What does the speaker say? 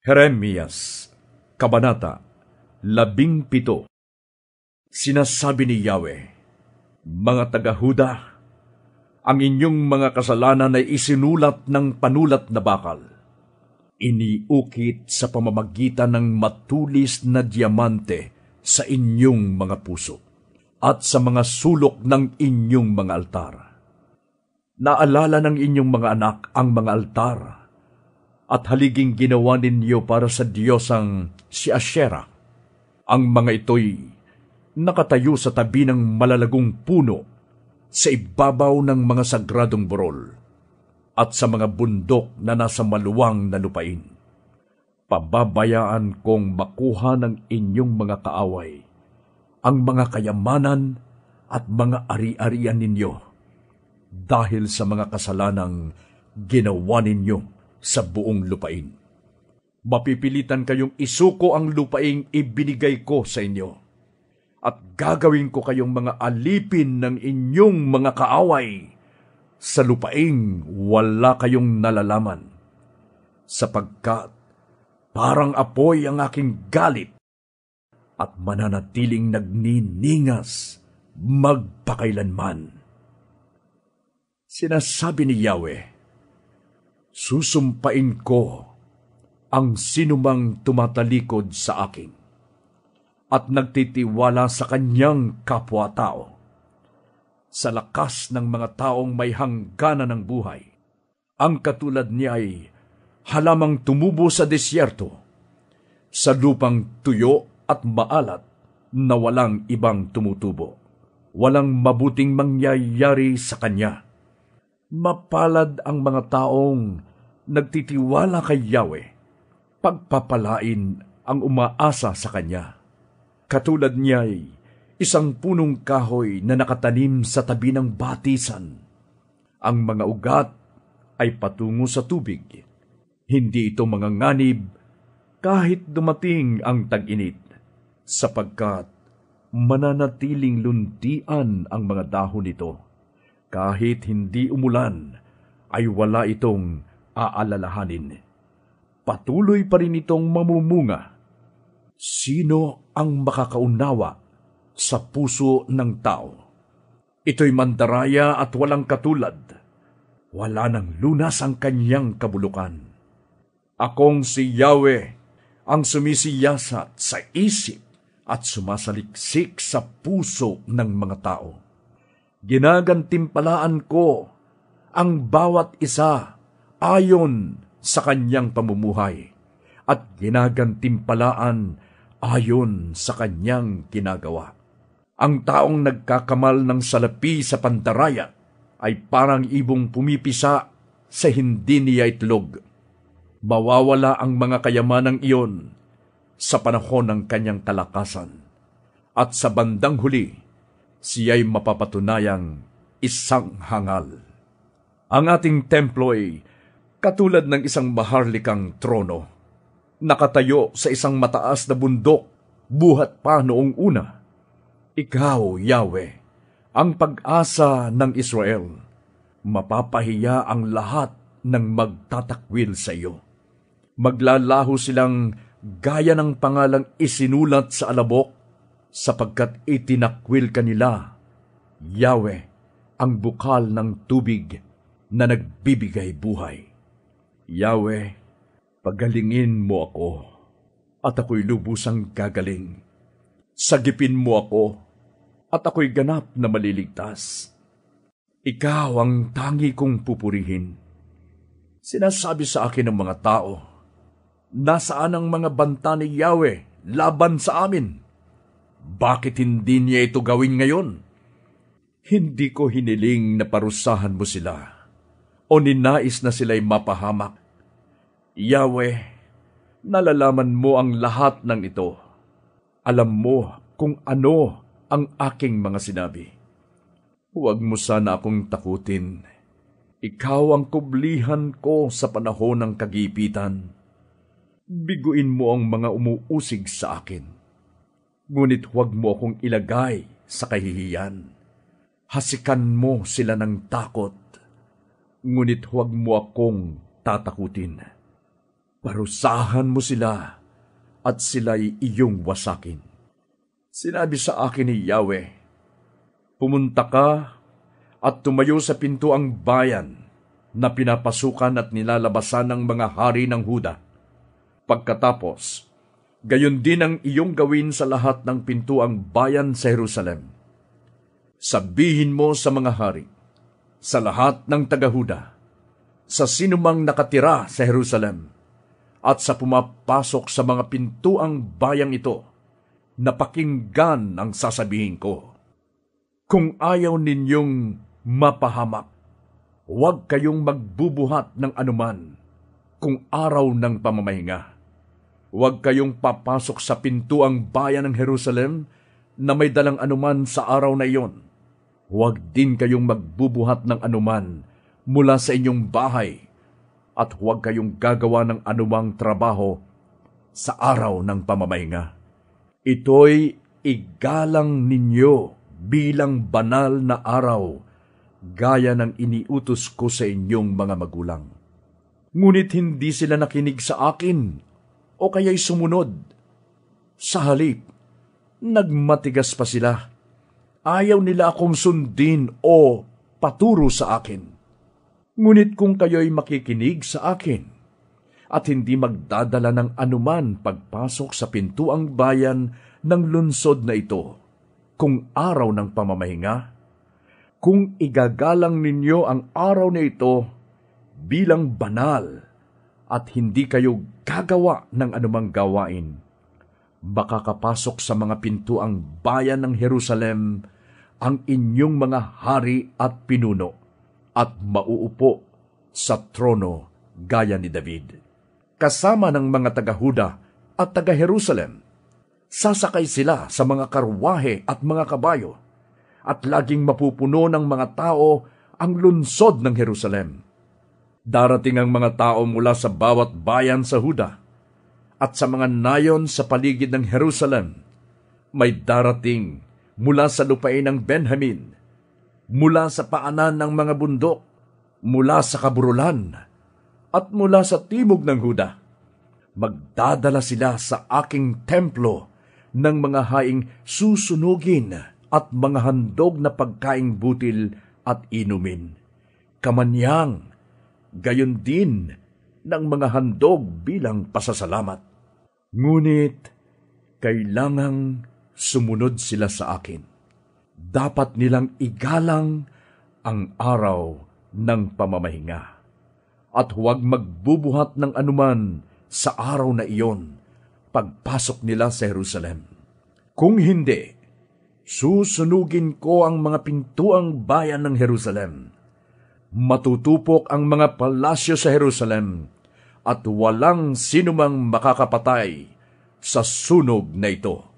Jeremias, Kabanata 17. Sinasabi ni Yahweh, mga taga-Huda, ang inyong mga kasalanan ay isinulat ng panulat na bakal. Iniukit sa pamamagitan ng matulis na diamante sa inyong mga puso at sa mga sulok ng inyong mga altar. Naalala ng inyong mga anak ang mga altar at haliging ginawa ninyo para sa diyosang si Asyera. Ang mga ito'y nakatayo sa tabi ng malalagong puno sa ibabaw ng mga sagradong burol at sa mga bundok na nasa maluwang na lupain. Pababayaan kong makuha ng inyong mga kaaway ang mga kayamanan at mga ari-arian ninyo dahil sa mga kasalanang ginawa ninyo sa buong lupain. Mapipilitan kayong isuko ang lupaing ibinigay ko sa inyo, at gagawin ko kayong mga alipin ng inyong mga kaaway sa lupaing wala kayong nalalaman, sapagkat parang apoy ang aking galit at mananatiling nagniningas magpakailanman. Sinasabi ni Yahweh, susumpain ko ang sinumang tumatalikod sa akin at nagtitiwala sa kanyang kapwa-tao, sa lakas ng mga taong may hangganan ng buhay. Ang katulad niya ay halamang tumubo sa disyerto, sa lupang tuyo at maalat na walang ibang tumutubo. Walang mabuting mangyayari sa kanya. Mapalad ang mga taong nagtitiwala kay Yahweh, pagpapalain ang umaasa sa kanya. Katulad niya ay isang punong kahoy na nakatanim sa tabi ng batisan. Ang mga ugat ay patungo sa tubig. Hindi ito manganganib kahit dumating ang tag-init, sapagkat mananatiling luntian ang mga dahon nito. Kahit hindi umulan, ay wala itong aalalahanin. Patuloy pa rin itong mamumunga. Sino ang makakaunawa sa puso ng tao? Ito'y mandaraya at walang katulad. Wala nang lunas ang kanyang kabulukan. Akong si Yahweh ang sumisiyasat sa isip at sumasaliksik sa puso ng mga tao. Ginagantimpalaan ko ang bawat isa ayon sa kanyang pamumuhay at ginagantimpalaan ayon sa kanyang ginagawa. Ang taong nagkakamal ng salapi sa pandaraya ay parang ibong pumipisa sa hindi niya itlog. Mawawala ang mga kayamanang iyon sa panahon ng kanyang kalakasan, at sa bandang huli, siya'y mapapatunayang isang hangal. Ang ating templo ay katulad ng isang maharlikang trono, nakatayo sa isang mataas na bundok, buhat pa noong una. Ikaw, Yahweh, ang pag-asa ng Israel. Mapapahiya ang lahat ng magtatakwil sa iyo. Maglalaho silang gaya ng pangalang isinulat sa alabok, sapagkat itinakwil kanila, Yahweh, ang bukal ng tubig na nagbibigay buhay. Yahweh, pagalingin mo ako, at ako'y lubusang gagaling. Sagipin mo ako, at ako'y ganap na maliligtas. Ikaw ang tangi kong pupurihin. Sinasabi sa akin ng mga tao, nasaan ang mga banta ni Yahweh laban sa amin? Bakit hindi niya ito gawin ngayon? Hindi ko hiniling na parusahan mo sila, o ninais na sila'y mapahamak. Yahweh, nalalaman mo ang lahat ng ito. Alam mo kung ano ang aking mga sinabi. Huwag mo sana akong takutin. Ikaw ang kublihan ko sa panahon ng kagipitan. Biguin mo ang mga umuusig sa akin. Ngunit huwag mo akong ilagay sa kahihiyan. Hasikan mo sila ng takot. Ngunit huwag mo akong tatakutin. Parusahan mo sila at sila'y iyong wasakin. Sinabi sa akin ni Yahweh, pumunta ka at tumayo sa pintuang bayan na pinapasukan at nilalabasan ng mga hari ng Huda. Pagkatapos, gayon din ang iyong gawin sa lahat ng pintuang bayan sa Jerusalem. Sabihin mo sa mga hari, sa lahat ng taga-Huda, sa sinumang nakatira sa Jerusalem, at sa pumapasok sa mga pintuang bayang ito, na pakinggan ang sasabihin ko. Kung ayaw ninyong mapahamak, huwag kayong magbubuhat ng anuman kung araw ng pamamahinga. Huwag kayong papasok sa pintuang bayan ng Jerusalem na may dalang anuman sa araw na iyon. Huwag din kayong magbubuhat ng anuman mula sa inyong bahay at huwag kayong gagawa ng anumang trabaho sa araw ng pamamahinga. Ito'y igalang ninyo bilang banal na araw, gaya ng iniutos ko sa inyong mga magulang. Ngunit hindi sila nakinig sa akin o kaya'y sumunod. Sa halip, nagmatigas pa sila. Ayaw nila akong sundin o paturo sa akin. Ngunit kung kayo'y makikinig sa akin at hindi magdadala ng anuman pagpasok sa pintuang bayan ng lungsod na ito, kung araw ng pamamahinga, kung igagalang ninyo ang araw na ito bilang banal at hindi kayo gagawa ng anumang gawain, makakapasok sa mga pintuang bayan ng Jerusalem ang inyong mga hari at pinuno at mauupo sa trono gaya ni David. Kasama ng mga taga-Huda at taga-Jerusalem, sasakay sila sa mga karwahe at mga kabayo at laging mapupuno ng mga tao ang lungsod ng Jerusalem. Darating ang mga tao mula sa bawat bayan sa Huda at sa mga nayon sa paligid ng Jerusalem. May darating mula sa lupain ng Benjamin, mula sa paanan ng mga bundok, mula sa kaburulan, at mula sa timog ng Huda. Magdadala sila sa aking templo ng mga haing susunugin at mga handog na pagkaing butil at inumin. Kamanyang, gayon din ng mga handog bilang pasasalamat. Ngunit, kailangang sumunod sila sa akin. Dapat nilang igalang ang araw ng pamamahinga at huwag magbubuhat ng anuman sa araw na iyon pagpasok nila sa Jerusalem. Kung hindi, susunugin ko ang mga pintuang bayan ng Jerusalem. Matutupok ang mga palasyo sa Jerusalem at walang sinumang makakapatay sa sunog na ito.